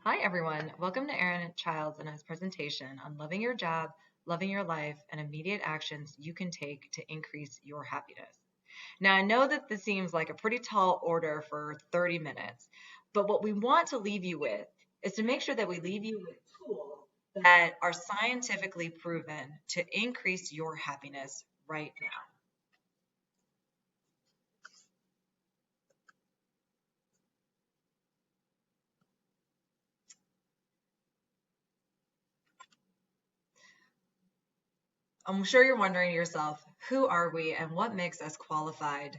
Hi, everyone. Welcome to Erin Childs and his presentation on loving your job, loving your life, and immediate actions you can take to increase your happiness. Now, I know that this seems like a pretty tall order for 30 minutes, but what we want to leave you with is to make sure that we leave you with tools that are scientifically proven to increase your happiness right now. I'm sure you're wondering to yourself, who are we and what makes us qualified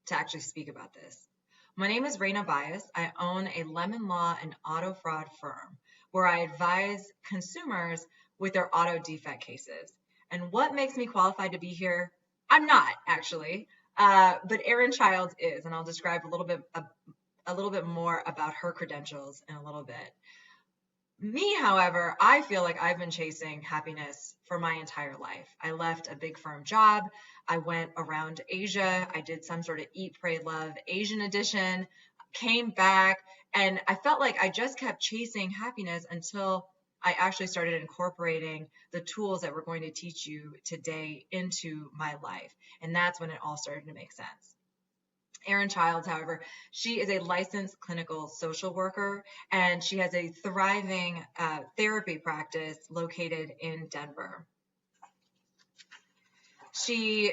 to actually speak about this? My name is Raina Bias. I own a lemon law and auto fraud firm where I advise consumers with their auto defect cases. And what makes me qualified to be here? I'm not actually, but Erin Childs is, and I'll describe a little bit more about her credentials in a little bit. Me, however, I feel like I've been chasing happiness for my entire life. I left a big firm job. I went around Asia. I did some sort of Eat, Pray, Love Asian edition, came back, and I felt like I just kept chasing happiness until I actually started incorporating the tools that we're going to teach you today into my life. And that's when it all started to make sense. Erin Childs, however, she is a licensed clinical social worker and she has a thriving therapy practice located in Denver. She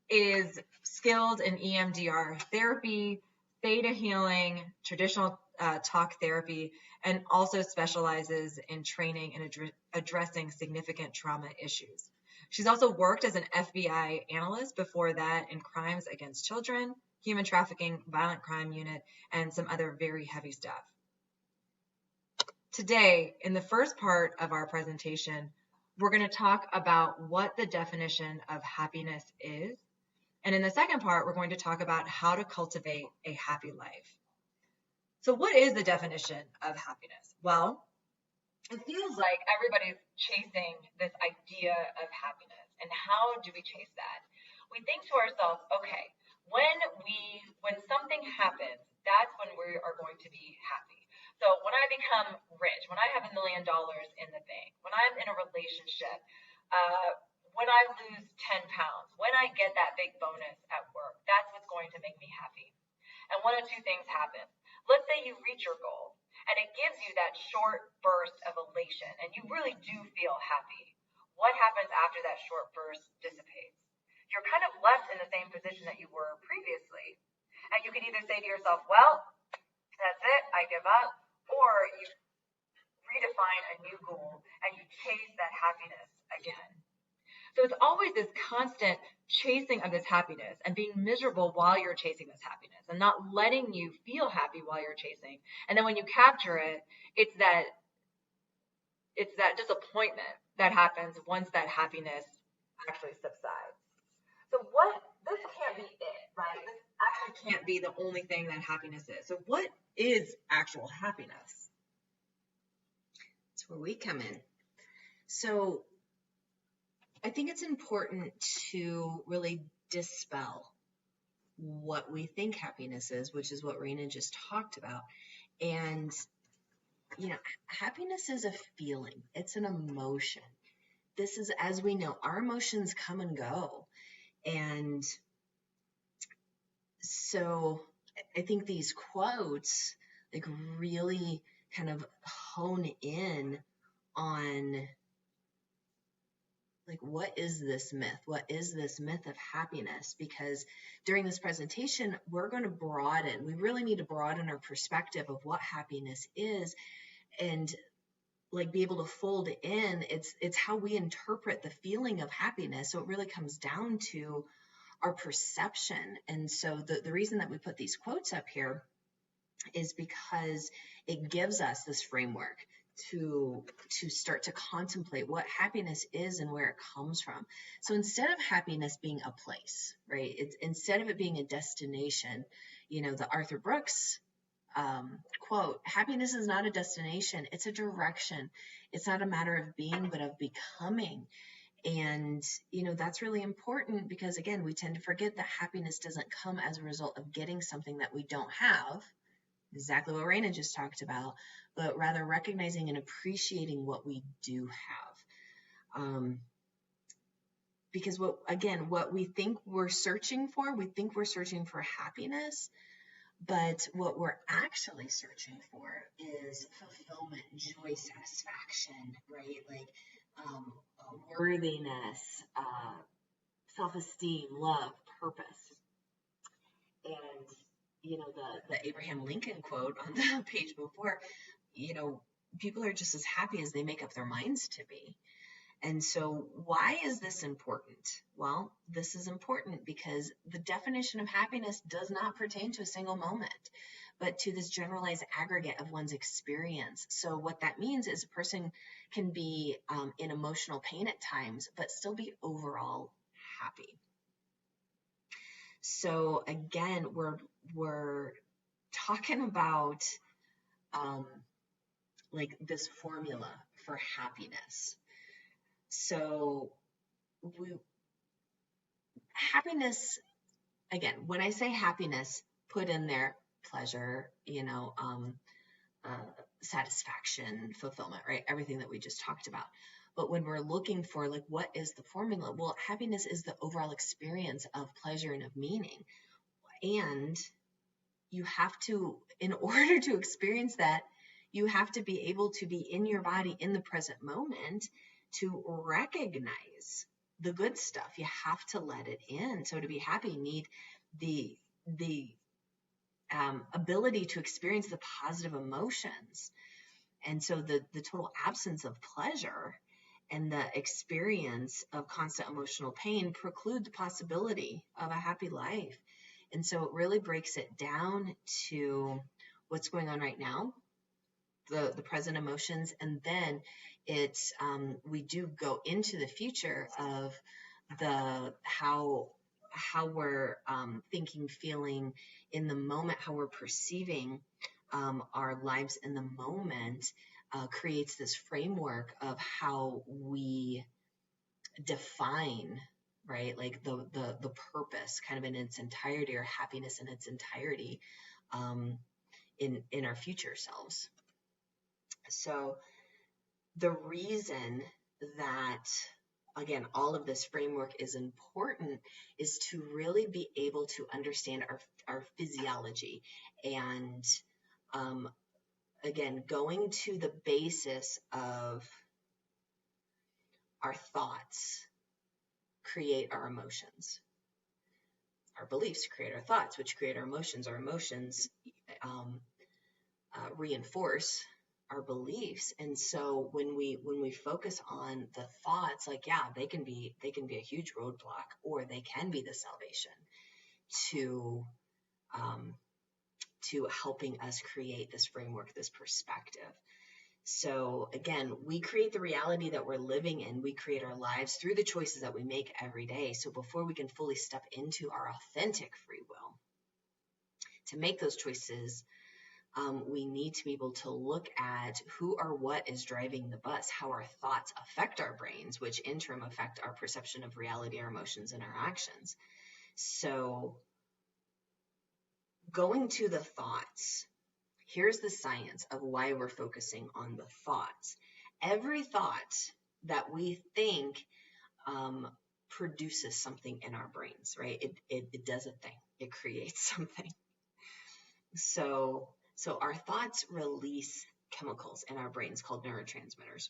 is skilled in EMDR therapy, theta healing, traditional talk therapy, and also specializes in training and addressing significant trauma issues. She's also worked as an FBI analyst before that in crimes against children, human trafficking, violent crime unit, and some other very heavy stuff. Today, in the first part of our presentation, we're going to talk about what the definition of happiness is. And in the second part, we're going to talk about how to cultivate a happy life. So what is the definition of happiness? Well, it feels like everybody's chasing this idea of happiness. And how do we chase that? We think to ourselves, okay, when something happens, that's when we are going to be happy. So when I become rich, when I have $1 million in the bank, when I'm in a relationship, when I lose 10 pounds, when I get that big bonus at work, that's what's going to make me happy. And one of two things happens. Let's say you reach your goal and it gives you that short burst of elation and you really do feel happy. What happens after that short burst dissipates? You're kind of left in the same position that you were previously. And you can either say to yourself, well, that's it, I give up, or you redefine a new goal and you chase that happiness again. So it's always this constant chasing of this happiness and being miserable while you're chasing this happiness and not letting you feel happy while you're chasing. And then when you capture it, it's that disappointment that happens once that happiness actually subsides. So this can't be it, right? This actually can't be the only thing that happiness is. So what is actual happiness? That's where we come in. So I think it's important to really dispel what we think happiness is, which is what Raina just talked about. And, happiness is a feeling. It's an emotion. This is, as we know, our emotions come and go. And so I think these quotes really kind of hone in on what is this myth? What is this myth of happiness? Because during this presentation, we're going to we really need to broaden our perspective of what happiness is and be able to fold in. It's how we interpret the feeling of happiness. So it really comes down to our perception. And so the reason that we put these quotes up here is because it gives us this framework to start to contemplate what happiness is and where it comes from. So instead of happiness being a place, right? Instead of it being a destination, the Arthur Brooks quote, happiness is not a destination, it's a direction. It's not a matter of being, but of becoming. And, that's really important because, again, we tend to forget that happiness doesn't come as a result of getting something that we don't have. exactly what Raina just talked about, but rather recognizing and appreciating what we do have. Because what we think we're searching for, we think we're searching for happiness, but what we're actually searching for is fulfillment, joy, satisfaction, right? Like worthiness, self-esteem, love, purpose. And, the Abraham Lincoln quote on the page before, people are just as happy as they make up their minds to be. And so why is this important? Well, this is important because the definition of happiness does not pertain to a single moment, but to this generalized aggregate of one's experience. So what that means is a person can be in emotional pain at times, but still be overall happy. So again, we're talking about like this formula for happiness. So happiness, again, when I say happiness, put in there pleasure, satisfaction, fulfillment, right? Everything that we just talked about. But when we're looking for like, what is the formula? Well, happiness is the overall experience of pleasure and of meaning. And you have to, in order to experience that, you have to be able to be in your body in the present moment to recognize the good stuff. You have to let it in. So to be happy, you need the ability to experience the positive emotions. And so the total absence of pleasure and the experience of constant emotional pain preclude the possibility of a happy life. And so it really breaks it down to what's going on right now, the present emotions, and then it's we do go into the future of how we're thinking, feeling in the moment, how we're perceiving our lives in the moment creates this framework of how we define, right, like the purpose kind of in its entirety, or happiness in its entirety in our future selves. So the reason that, again, all of this framework is important is to really be able to understand our physiology. And again, going to the basis of our thoughts create our emotions. Our beliefs create our thoughts, which create our emotions. Our emotions reinforce our beliefs. And so when we focus on the thoughts, like, yeah, they can be a huge roadblock, or they can be the salvation to helping us create this framework, this perspective. So again, we create the reality that we're living in. We create our lives through the choices that we make every day. So before we can fully step into our authentic free will to make those choices, we need to be able to look at who or what is driving the bus, how our thoughts affect our brains, which in turn affect our perception of reality, our emotions, and our actions. So going to the thoughts, here's the science of why we're focusing on the thoughts. Every thought that we think produces something in our brains, right? It does a thing. It creates something. So our thoughts release chemicals in our brains called neurotransmitters,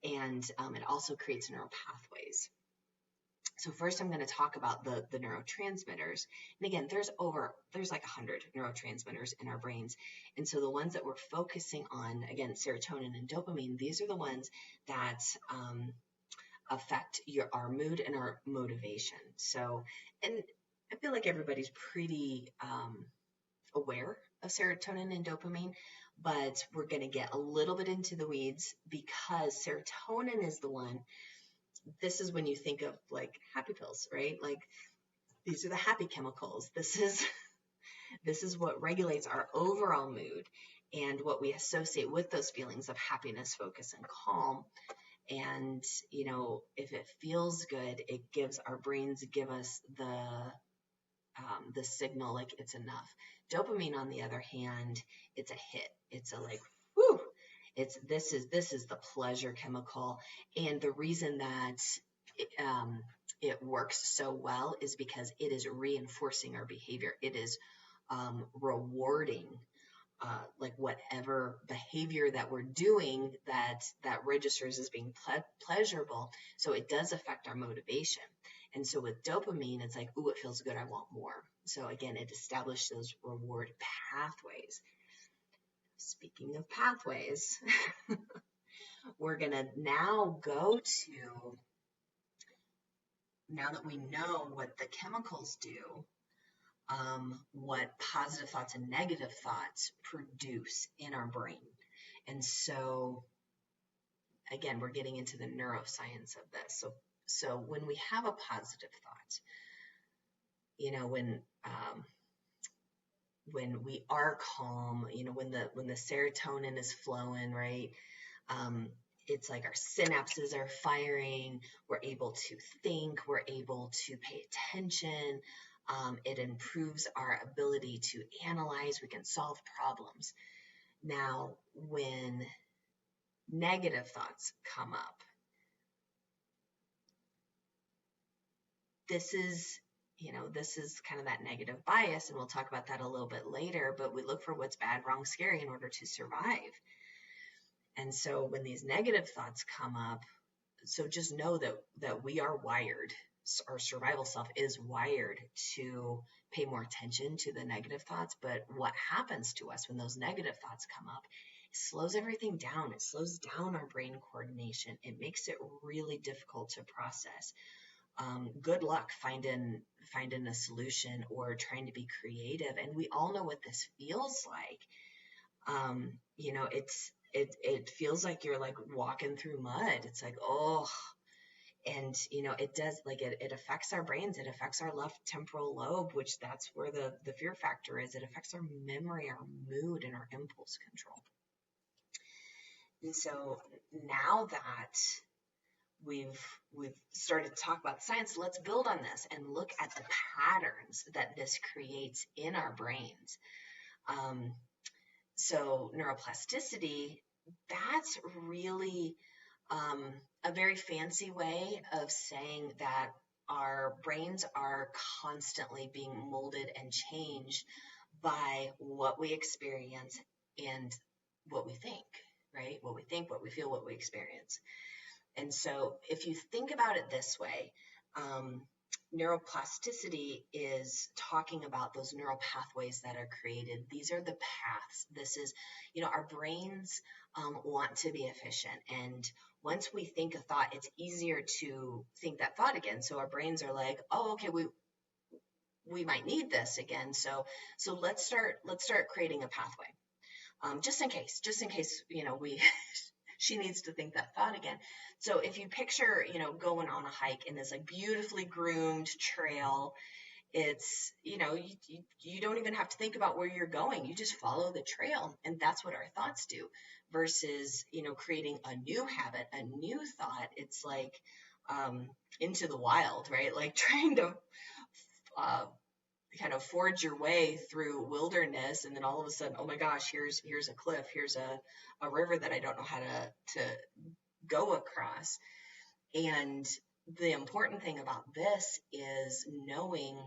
and it also creates neural pathways. So first I'm going to talk about the neurotransmitters. And again, there's like 100 neurotransmitters in our brains. And so the ones that we're focusing on, again, serotonin and dopamine, these are the ones that affect our mood and our motivation. So, and I feel like everybody's pretty aware of serotonin and dopamine, but we're going to get a little bit into the weeds because serotonin is the one. This is when you think of like happy pills, right? Like these are the happy chemicals. This is what regulates our overall mood and what we associate with those feelings of happiness, focus, and calm. And, if it feels good, it gives our brains, give us the the signal, like it's enough. Dopamine, on the other hand, it's a hit. It's a like, whoo, this is the pleasure chemical. And the reason that it works so well is because it is reinforcing our behavior. It is rewarding like whatever behavior that we're doing that registers as being pleasurable. So it does affect our motivation. And so with dopamine, it's like, ooh, it feels good, I want more. So again, it established those reward pathways. Speaking of pathways, we're going to now go to, now that we know what the chemicals do, what positive thoughts and negative thoughts produce in our brain. And so, again, we're getting into the neuroscience of this. So when we have a positive thought, you know, when we are calm, you know, when the serotonin is flowing, right? It's like our synapses are firing. We're able to think. We're able to pay attention. It improves our ability to analyze. We can solve problems. Now, when negative thoughts come up, this is kind of that negative bias, and we'll talk about that a little bit later, but we look for what's bad, wrong, scary in order to survive. And so when these negative thoughts come up, so just know that we are wired. Our survival self is wired to pay more attention to the negative thoughts. But what happens to us when those negative thoughts come up, it slows everything down. It slows down our brain coordination. It makes it really difficult to process. Good luck finding a solution or trying to be creative. And we all know what this feels like. You know, it feels like you're like walking through mud. It's like, oh, and you know, it does, like it affects our brains. It affects our left temporal lobe, which that's where the fear factor is. It affects our memory, our mood, and our impulse control. And so now that we've started to talk about science, let's build on this and look at the patterns that this creates in our brains. So neuroplasticity, that's really a very fancy way of saying that our brains are constantly being molded and changed by what we experience and what we think, right? What we think, what we feel, what we experience. And so if you think about it this way, neuroplasticity is talking about those neural pathways that are created. These are the paths. This is, you know, our brains want to be efficient. And once we think a thought, it's easier to think that thought again. So our brains are like, oh, okay, we might need this again. So let's start creating a pathway. Just in case, you know, she needs to think that thought again. So if you picture, you know, going on a hike in this like beautifully groomed trail, it's, you know, you don't even have to think about where you're going. You just follow the trail. And that's what our thoughts do versus, you know, creating a new habit, a new thought. It's like into the wild, right? Like trying to kind of forge your way through wilderness, and then all of a sudden, oh my gosh, here's a cliff, here's a river that I don't know how to go across. And the important thing about this is knowing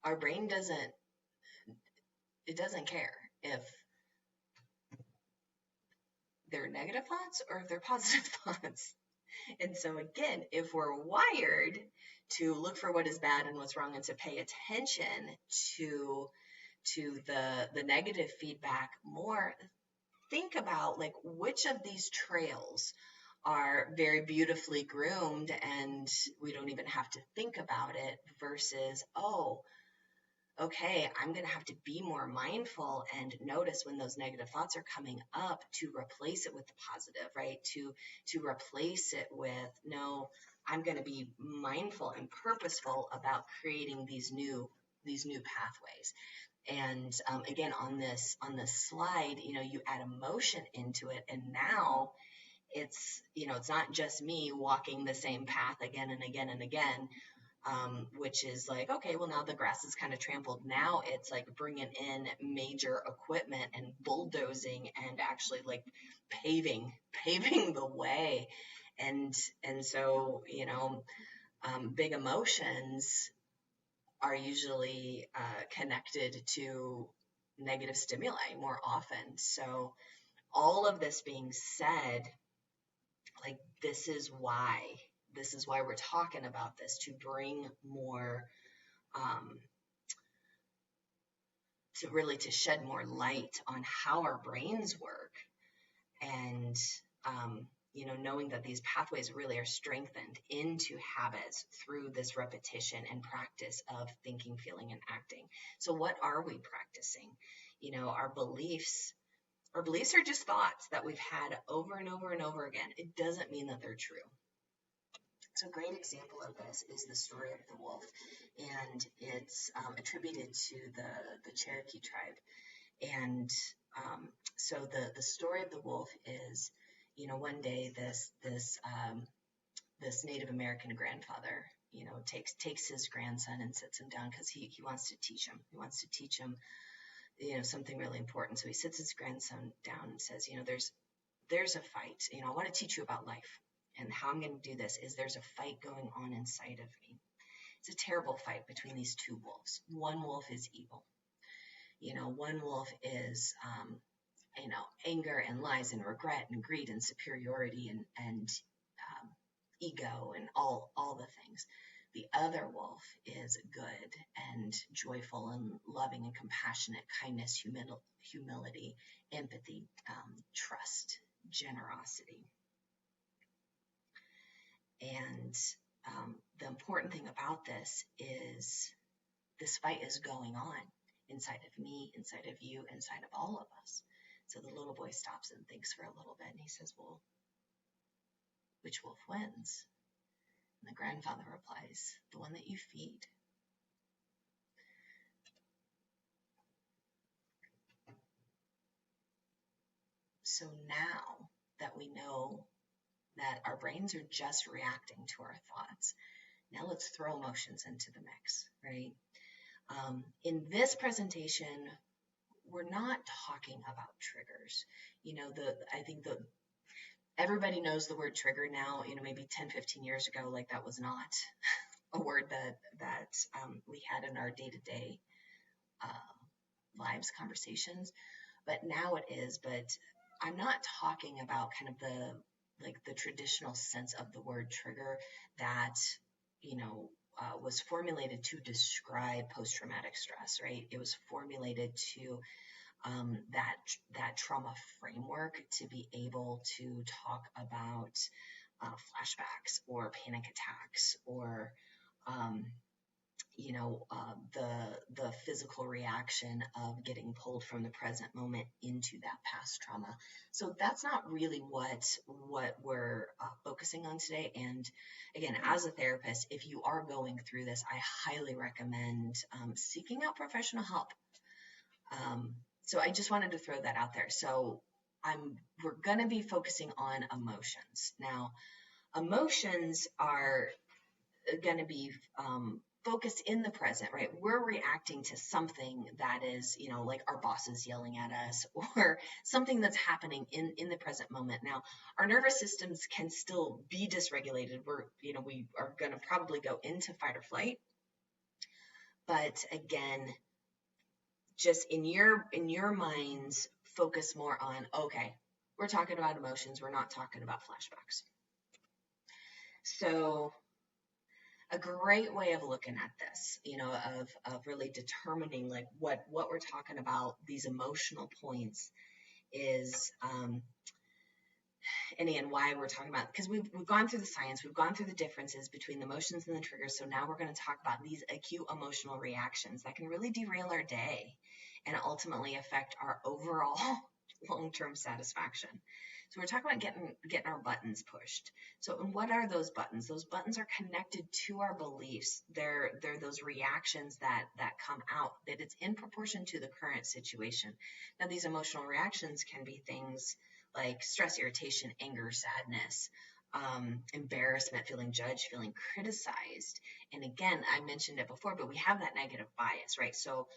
our brain doesn't care if they're negative thoughts or if they're positive thoughts. And so again, if we're wired to look for what is bad and what's wrong and to pay attention to the negative feedback more, think about like which of these trails are very beautifully groomed and we don't even have to think about it versus, oh, okay, I'm going to have to be more mindful and notice when those negative thoughts are coming up to replace it with the positive, right? To replace it with, no, I'm going to be mindful and purposeful about creating these new pathways. And again, on this slide, you know, you add emotion into it, and now it's, you know, it's not just me walking the same path again and again and again. which is like, okay, well, now the grass is kind of trampled. Now it's like bringing in major equipment and bulldozing and actually like paving the way. And so, big emotions are usually connected to negative stimuli more often. So all of this being said, like this is why we're talking about this, to bring more, to shed more light on how our brains work. And, knowing that these pathways really are strengthened into habits through this repetition and practice of thinking, feeling, and acting. So what are we practicing? Our beliefs are just thoughts that we've had over and over and over again. It doesn't mean that they're true. So a great example of this is the story of the wolf, and it's attributed to the Cherokee tribe. And so the story of the wolf is, one day this Native American grandfather, takes his grandson and sits him down because he wants to teach him. He wants to teach him, something really important. So he sits his grandson down and says, there's a fight. I want to teach you about life. And how I'm going to do this is there's a fight going on inside of me. It's a terrible fight between these two wolves. One wolf is evil. One wolf is, anger and lies and regret and greed and superiority and ego and all the things. The other wolf is good and joyful and loving and compassionate, kindness, humility, empathy, trust, generosity. And the important thing about this is this fight is going on inside of me, inside of you, inside of all of us. So the little boy stops and thinks for a little bit, and he says, well, which wolf wins? And the grandfather replies, the one that you feed. So now that we know that our brains are just reacting to our thoughts, now let's throw emotions into the mix, right? In this presentation, we're not talking about triggers. I think everybody knows the word trigger now. Maybe 10, 15 years ago, like that was not a word that we had in our day-to-day lives, conversations, but now it is. But I'm not talking about kind of the traditional sense of the word trigger that, was formulated to describe post-traumatic stress, right? It was formulated to that trauma framework to be able to talk about flashbacks or panic attacks or, the physical reaction of getting pulled from the present moment into that past trauma. So that's not really what we're focusing on today. And again, as a therapist, if you are going through this, I highly recommend seeking out professional help. So I just wanted to throw that out there. So we're going to be focusing on emotions. Now, emotions are going to be focused in the present, right? We're reacting to something that is, like our boss is yelling at us or something that's happening in the present moment. Now, our nervous systems can still be dysregulated. We are going to probably go into fight or flight. But again, just in your minds, focus more on, okay, we're talking about emotions. We're not talking about flashbacks. So a great way of looking at this, of really determining like what we're talking about, these emotional points is, and again, why we're talking about, because we've gone through the science, we've gone through the differences between the emotions and the triggers. So now we're going to talk about these acute emotional reactions that can really derail our day and ultimately affect our overall long-term satisfaction. So we're talking about getting our buttons pushed. So, and what are those buttons? Those buttons are connected to our beliefs. They're those reactions that come out, that it's in proportion to the current situation. Now, these emotional reactions can be things like stress, irritation, anger, sadness, embarrassment, feeling judged, feeling criticized. And again, I mentioned it before, but we have that negative bias, right? So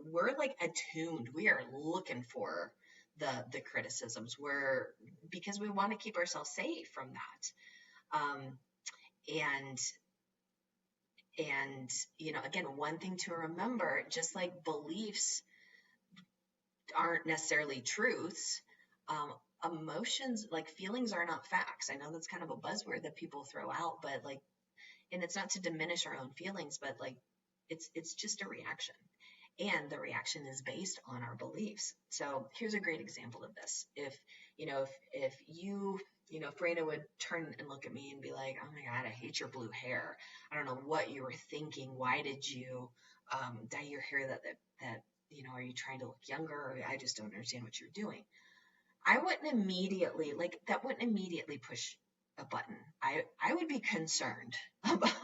we're like attuned. We are looking for the criticisms. Because we want to keep ourselves safe from that. And again, one thing to remember, just like beliefs aren't necessarily truths, emotions, like feelings, are not facts. I know that's kind of a buzzword that people throw out, but like, and it's not to diminish our own feelings, but like, it's just a reaction, and the reaction is based on our beliefs. So here's a great example of this. If you, Freda would turn and look at me and be like, oh my God, I hate your blue hair. I don't know what you were thinking. Why did you dye your hair that are you trying to look younger? I just don't understand what you're doing. I wouldn't immediately, that wouldn't immediately push a button. I would be concerned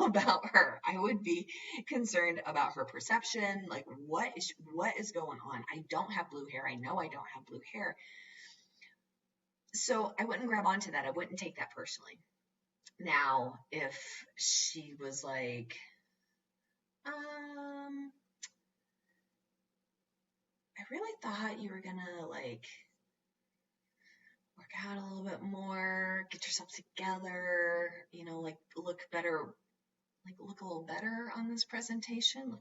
about her. I would be concerned about her perception. Like, what is going on? I don't have blue hair. I know I don't have blue hair. So I wouldn't grab onto that. I wouldn't take that personally. Now, if she was like, I really thought you were gonna like work out a little bit more, get yourself together, like look better, like look a little better on this presentation.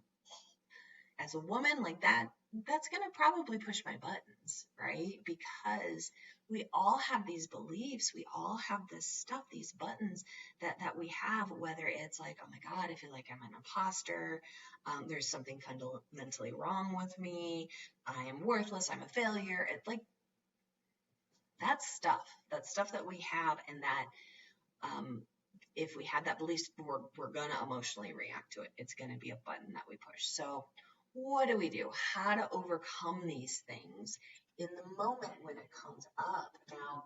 As a woman, like that's going to probably push my buttons, right? Because we all have these beliefs, we all have this stuff, these buttons that we have, whether it's like, oh my God, I feel like I'm an imposter. There's something fundamentally wrong with me. I am worthless. I'm a failure. It's like, that's stuff that we have, and that if we have that belief, we're going to emotionally react to it. It's going to be a button that we push. So what do we do? How to overcome these things in the moment when it comes up? Now,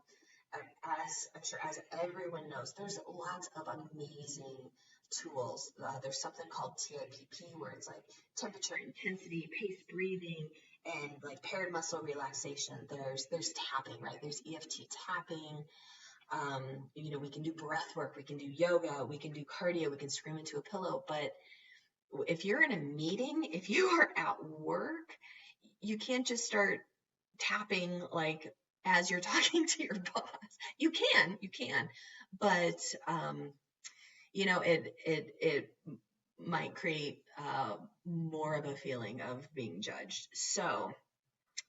as everyone knows, there's lots of amazing tools. There's something called TIPP, where it's like temperature, intensity, pace, breathing, and like paired muscle relaxation. There's tapping, right? There's EFT tapping. We can do breath work, we can do yoga, we can do cardio, we can scream into a pillow. But if you're in a meeting, if you are at work, you can't just start tapping like as you're talking to your boss. You can, but it might create more of a feeling of being judged. So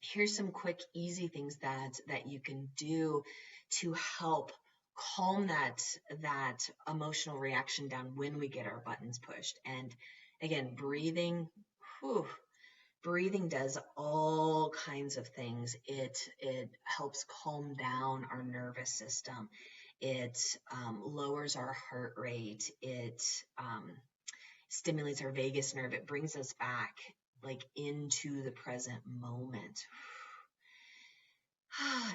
here's some quick, easy things that you can do to help calm that emotional reaction down when we get our buttons pushed. And again, breathing. Breathing does all kinds of things. It helps calm down our nervous system. It lowers our heart rate. It stimulates our vagus nerve. It brings us back like into the present moment.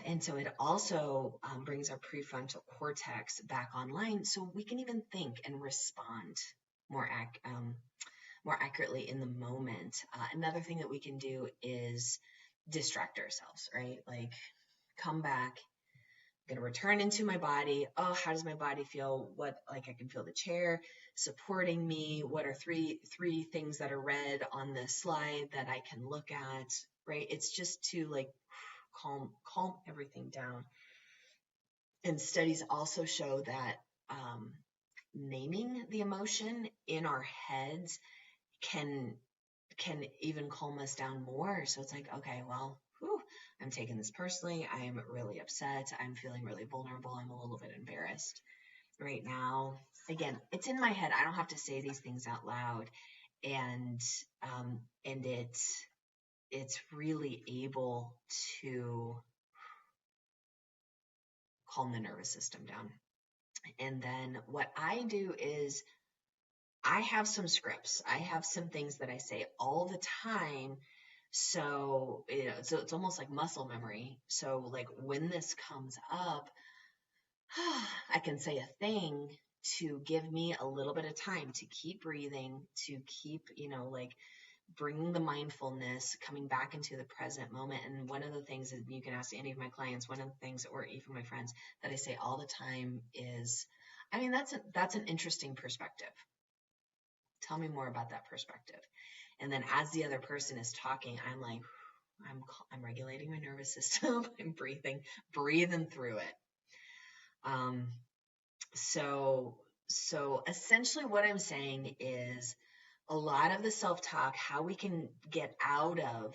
And so it also brings our prefrontal cortex back online, so we can even think and respond more accurately in the moment. Another thing that we can do is distract ourselves, right? Like, come back, I'm going to return into my body. Oh, how does my body feel? I can feel the chair supporting me. What are three things that are red on this slide that I can look at, right? It's just to like calm everything down. And studies also show that naming the emotion in our heads can even calm us down more. So it's like, okay, well, I'm taking this personally. I am really upset. I'm feeling really vulnerable. I'm a little bit embarrassed right now. Again, it's in my head. I don't have to say these things out loud. And it's really able to calm the nervous system down. And then what I do is I have some scripts. I have some things that I say all the time. So, so it's almost like muscle memory. So like when this comes up, I can say a thing to give me a little bit of time to keep breathing, to keep, bringing the mindfulness, coming back into the present moment. And one of the things that you can ask any of my clients, one of the things, or even my friends, that I say all the time is, I mean, that's an interesting perspective. Tell me more about that perspective. And then as the other person is talking, I'm like, I'm regulating my nervous system. I'm breathing through it. So essentially what I'm saying is a lot of the self-talk, how we can get out of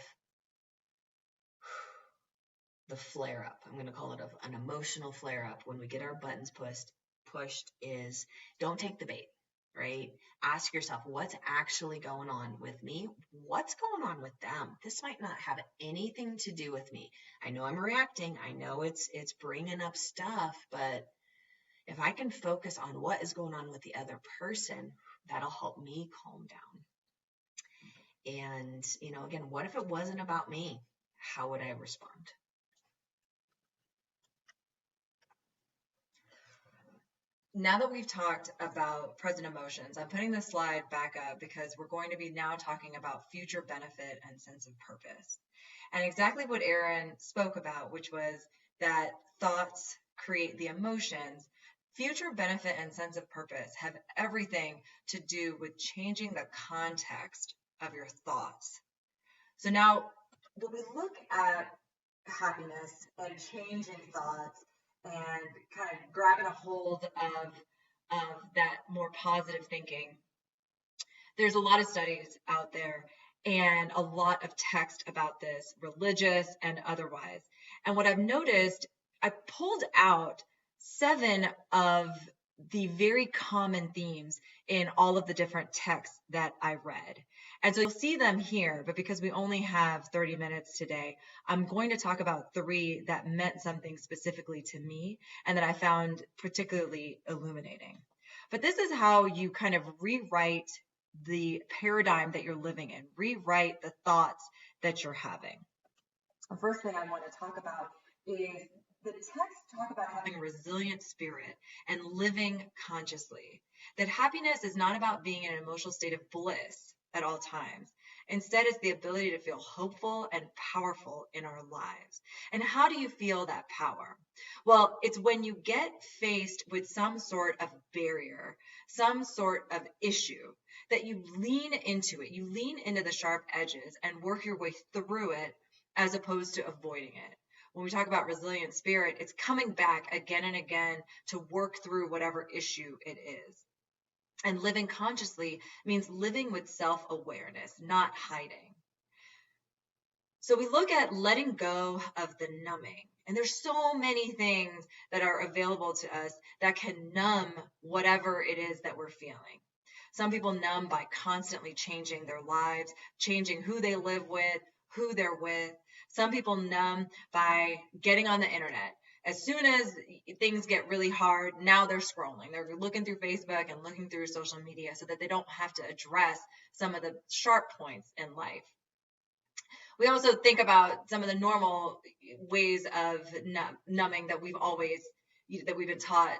the flare-up, I'm going to call it an emotional flare-up, when we get our buttons pushed is don't take the bait, right? Ask yourself, what's actually going on with me? What's going on with them? This might not have anything to do with me. I know I'm reacting. I know it's bringing up stuff, but if I can focus on what is going on with the other person, that'll help me calm down. And, again, what if it wasn't about me? How would I respond? Now that we've talked about present emotions, I'm putting this slide back up because we're going to be now talking about future benefit and sense of purpose. And exactly what Erin spoke about, which was that thoughts create the emotions. Future benefit and sense of purpose have everything to do with changing the context of your thoughts. So now, when we look at happiness and changing thoughts and kind of grabbing a hold of that more positive thinking, there's a lot of studies out there and a lot of text about this, religious and otherwise. And what I've noticed, I pulled out 7 of the very common themes in all of the different texts that I read. And so you'll see them here, but because we only have 30 minutes today, I'm going to talk about 3 that meant something specifically to me and that I found particularly illuminating. But this is how you kind of rewrite the paradigm that you're living in, rewrite the thoughts that you're having. The first thing I want to talk about is the text talk about having a resilient spirit and living consciously. That happiness is not about being in an emotional state of bliss at all times. Instead, it's the ability to feel hopeful and powerful in our lives. And how do you feel that power? Well, it's when you get faced with some sort of barrier, some sort of issue, that you lean into it. You lean into the sharp edges and work your way through it as opposed to avoiding it. When we talk about resilient spirit, it's coming back again and again to work through whatever issue it is. And living consciously means living with self-awareness, not hiding. So we look at letting go of the numbing. And there's so many things that are available to us that can numb whatever it is that we're feeling. Some people numb by constantly changing their lives, changing who they live with, who they're with. Some people numb by getting on the internet. As soon as things get really hard, now they're scrolling. They're looking through Facebook and looking through social media so that they don't have to address some of the sharp points in life. We also think about some of the normal ways of numbing that we've been taught,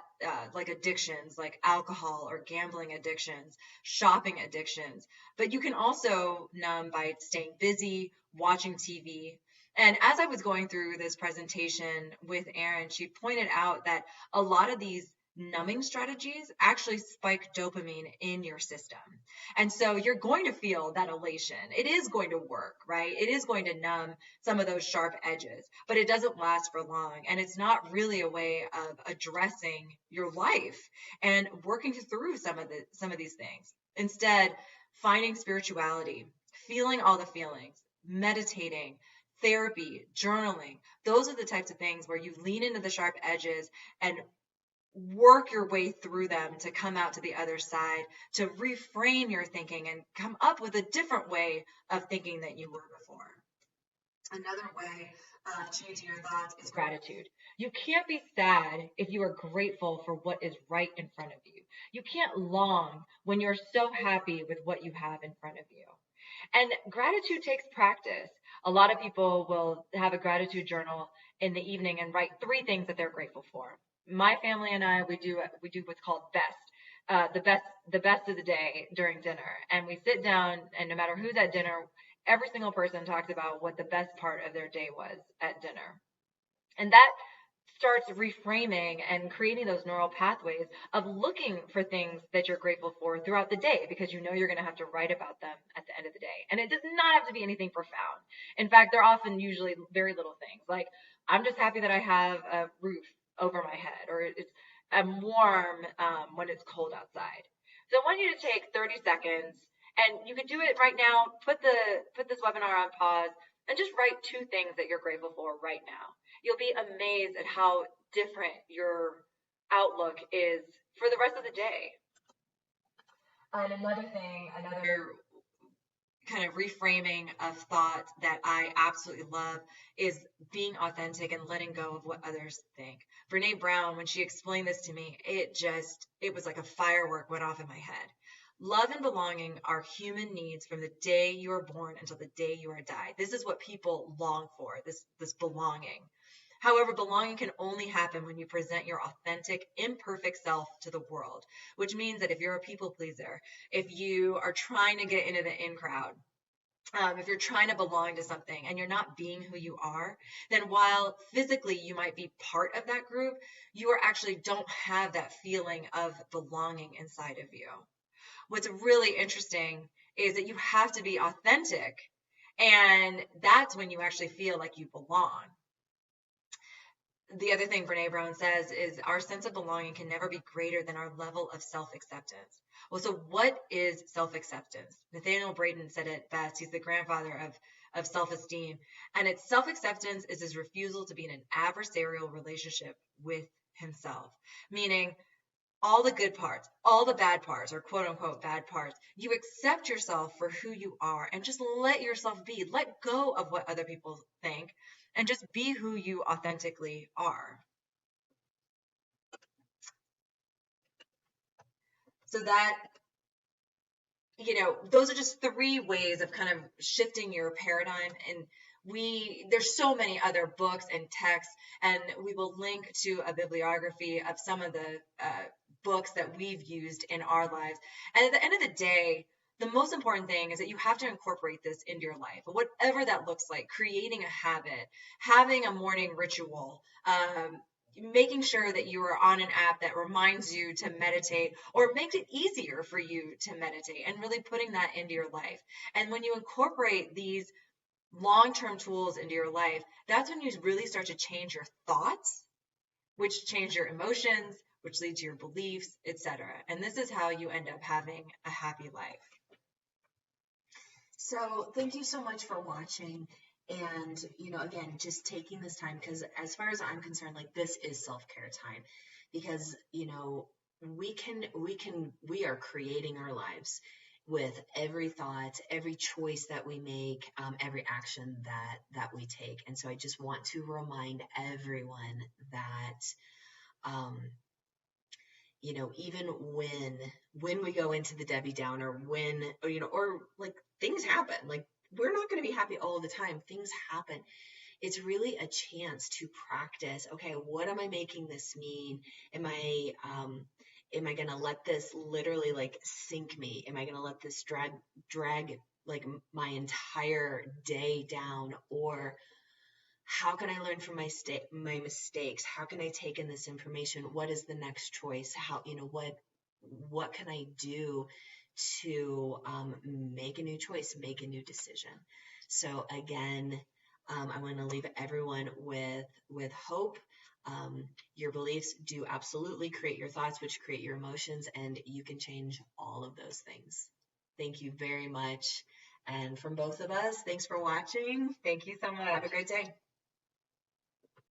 like addictions, like alcohol or gambling addictions, shopping addictions. But you can also numb by staying busy, watching TV. And as I was going through this presentation with Erin, she pointed out that a lot of these numbing strategies actually spike dopamine in your system. And so you're going to feel that elation. It is going to work, right? It is going to numb some of those sharp edges, but it doesn't last for long. And it's not really a way of addressing your life and working through some of these things. Instead, finding spirituality, feeling all the feelings, meditating, therapy, journaling, those are the types of things where you lean into the sharp edges and work your way through them to come out to the other side, to reframe your thinking and come up with a different way of thinking than you were before. Another way of changing your thoughts is gratitude. You can't be sad if you are grateful for what is right in front of you. You can't long when you're so happy with what you have in front of you. And gratitude takes practice. A lot of people will have a gratitude journal in the evening and write 3 things that they're grateful for. My family and I, we do what's called BEST. the best of the day during dinner. And we sit down, and no matter who's at dinner, every single person talks about what the best part of their day was at dinner. And that starts reframing and creating those neural pathways of looking for things that you're grateful for throughout the day, because you know you're going to have to write about them at the end of the day. And it does not have to be anything profound. In fact, they're often usually very little things, like, I'm just happy that I have a roof over my head, or I'm warm when it's cold outside. So I want you to take 30 seconds, and you can do it right now. Put this webinar on pause and just write 2 things that you're grateful for right now. You'll be amazed at how different your outlook is for the rest of the day. And another kind of reframing of thought that I absolutely love is being authentic and letting go of what others think. Brene Brown, when she explained this to me, it was like a firework went off in my head. Love and belonging are human needs from the day you are born until the day you are died. This is what people long for, this belonging. However, belonging can only happen when you present your authentic, imperfect self to the world, which means that if you're a people pleaser, if you are trying to get into the in crowd, if you're trying to belong to something and you're not being who you are, then while physically you might be part of that group, you actually don't have that feeling of belonging inside of you. What's really interesting is that you have to be authentic, and that's when you actually feel like you belong. The other thing Brene Brown says is our sense of belonging can never be greater than our level of self-acceptance. Well, so what is self-acceptance? Nathaniel Braden said it best. He's the grandfather of self-esteem. And it's self-acceptance is his refusal to be in an adversarial relationship with himself, meaning all the good parts, all the bad parts, or quote unquote bad parts, you accept yourself for who you are and just let yourself be. Let go of what other people think and just be who you authentically are. So that, those are just 3 ways of kind of shifting your paradigm. And there's so many other books and texts, and we will link to a bibliography of some of the books that we've used in our lives. And at the end of the day, the most important thing is that you have to incorporate this into your life, whatever that looks like, creating a habit, having a morning ritual, making sure that you are on an app that reminds you to meditate or makes it easier for you to meditate, and really putting that into your life. And when you incorporate these long-term tools into your life, that's when you really start to change your thoughts, which change your emotions, which lead to your beliefs, etc. And this is how you end up having a happy life. So thank you so much for watching. And, again, just taking this time, because as far as I'm concerned, like, this is self-care time, because, we are creating our lives with every thought, every choice that we make, every action that we take. And so I just want to remind everyone that, even when we go into the Debbie Downer, or like things happen, like we're not going to be happy all the time. Things happen. It's really a chance to practice. Okay, what am I making this mean? Am I going to let this literally like sink me? Am I going to let this drag like my entire day down? Or how can I learn from my mistakes? How can I take in this information? What is the next choice? How, what can I do to make a new choice, make a new decision? So again, I want to leave everyone with hope. Your beliefs do absolutely create your thoughts, which create your emotions, and you can change all of those things. Thank you very much. And from both of us, thanks for watching. Thank you so much. Have a great day.